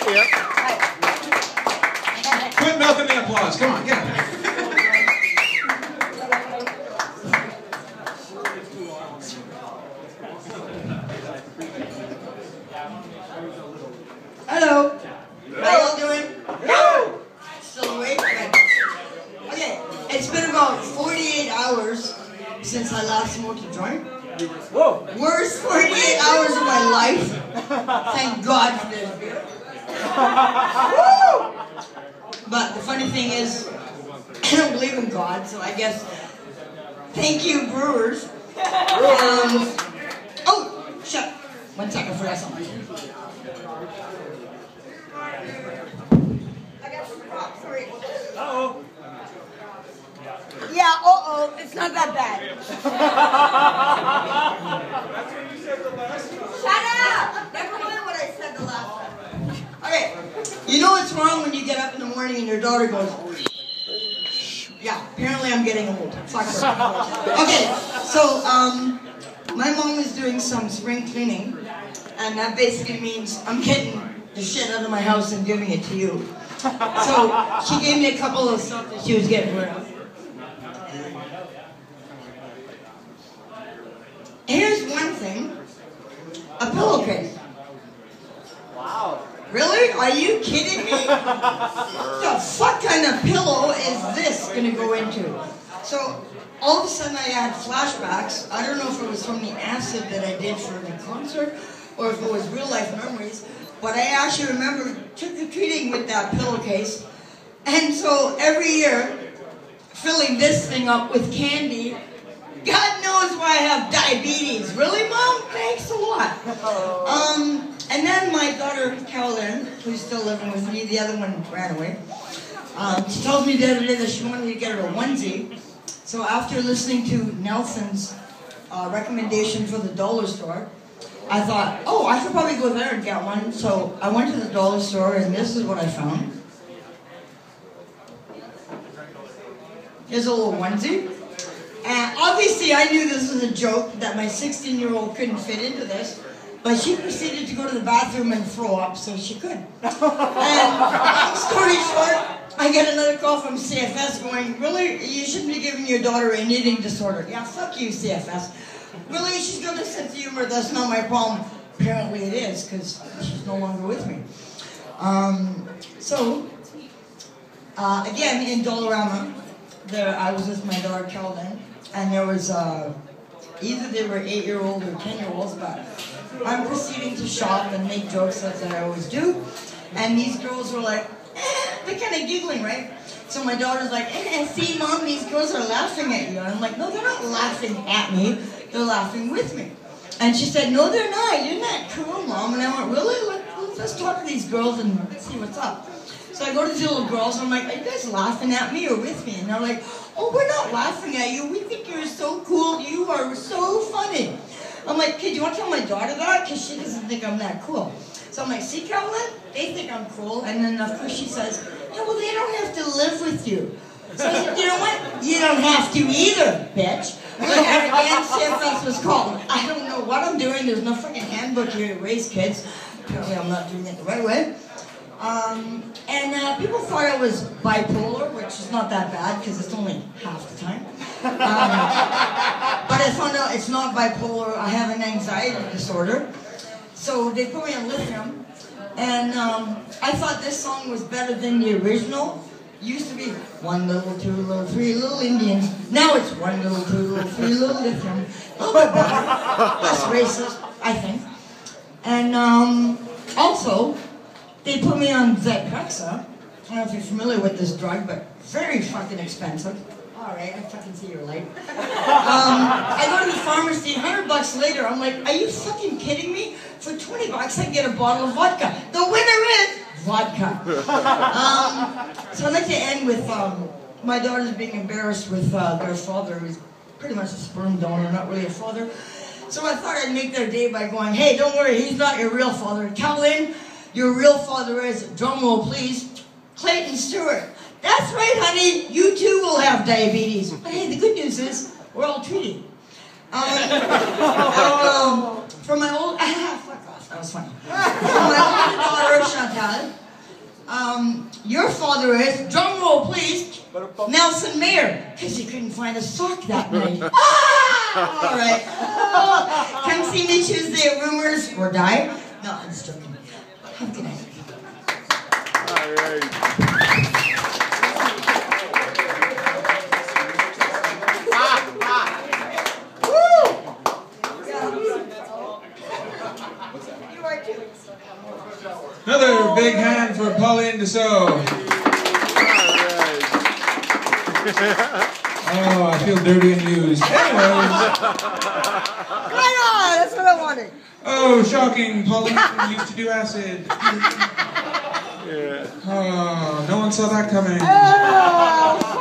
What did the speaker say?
Quit milking the applause. Come on, get it. Hello. How y'all doing? No. Still awake? Okay. It's been about 48 hours since I last smoked a joint. Whoa. Worst 48 hours of my life. Thank God for this beer. Woo! But the funny thing is, I don't believe in God, so I guess thank you, brewers. Oh, shut. 1 second, I forgot something. I got some props, sorry. Uh-oh. Yeah, uh-oh, it's not that bad. Shut up! Never mind what I said the last time. Okay, you know what's wrong when you get up in the morning and your daughter goes, yeah, apparently I'm getting old. Fuck her. Okay, so, my mom is doing some spring cleaning, and that basically means I'm getting the shit out of my house and giving it to you. So, she gave me a couple of stuff that she was getting rid of. Here's one thing, a pillowcase. Wow. Really? Are you kidding me? What the fuck kind of pillow is this gonna go into? So, all of a sudden I had flashbacks. I don't know if it was from the acid that I did for the concert, or if it was real life memories, but I actually remember trick-or-treating with that pillowcase. And so every year, filling this thing up with candy, God knows why I have diabetes. Really, Mom? Thanks a lot. And then my daughter, Carolyn, who's still living with me, the other one ran away, she told me the other day that she wanted me to get her a onesie. So after listening to Nelson's recommendation for the dollar store, I thought, oh, I could probably go there and get one. So I went to the dollar store, and this is what I found. Here's a little onesie. And obviously I knew this was a joke, that my 16-year-old couldn't fit into this, but she proceeded to go to the bathroom and throw up so she could. And long story short, I get another call from CFS going, really, you shouldn't be giving your daughter an eating disorder. Yeah, fuck you, CFS. Really, she's got a sense of humor, that's not my problem. Apparently it is, because she's no longer with me. Again, in Dollarama, I was with my daughter Carolyn, and there was, either they were 8-year-old or 10-year-olds, but I'm proceeding to shop and make jokes as I always do, and these girls were like, they're kind of giggling, right? So my daughter's like, see, Mom, these girls are laughing at you. And I'm like, no, they're not laughing at me, they're laughing with me. And she said, no, they're not, isn't that cool, Mom? And I went, really? Let's talk to these girls and see what's up. So I go to these little girls, and I'm like, are you guys laughing at me or with me? And they're like, oh, we're not laughing at you. We think you're so cool. You are so funny. I'm like, kid, do you want to tell my daughter that? Because she doesn't think I'm that cool. So I'm like, see, Carolyn? They think I'm cool. And then, of course, she says, yeah, well, they don't have to live with you. So I said, you know what? You don't have to either, bitch. Look at it again, CFS was called. I don't know what I'm doing. There's no freaking handbook here to raise kids. Apparently, I'm not doing it the right way. People thought I was bipolar, which is not that bad because it's only half the time. But I found out it's not bipolar. I have an anxiety disorder. So they put me on lithium, and I thought this song was better than the original. It used to be 1 little, 2 little, 3 little Indians. Now it's 1 little, 2 little, 3 little lithium. A little bit better, less racist, I think. And also, they put me on Zyprexa. I don't know if you're familiar with this drug, but very fucking expensive. Alright, I fucking see your light. I go to the pharmacy, $100 later, I'm like, are you fucking kidding me? For $20 I can get a bottle of vodka. The winner is vodka. So I'd like to end with my daughters being embarrassed with their father, who's pretty much a sperm donor, not really a father. So I thought I'd make their day by going, hey, don't worry, he's not your real father. Carolyn, your real father is, drumroll please, Clayton Stewart. That's right, honey, you too will have diabetes. But hey, the good news is, we're all treated. For my old, fuck off, that was funny. For my older daughter, Chantal, father is, drum roll please, Nelson Mayer, because he couldn't find a sock that night. Ah! All right. Come see me Tuesday at Rumors or Die. No, I'm just joking. Have a good night. All right. Another big hand for Pauline Dussault. Oh, I feel dirty and used. Anyways. Right on, that's what I wanted. Oh, shocking. Pauline used to do acid. Yeah. Oh, no one saw that coming. Oh.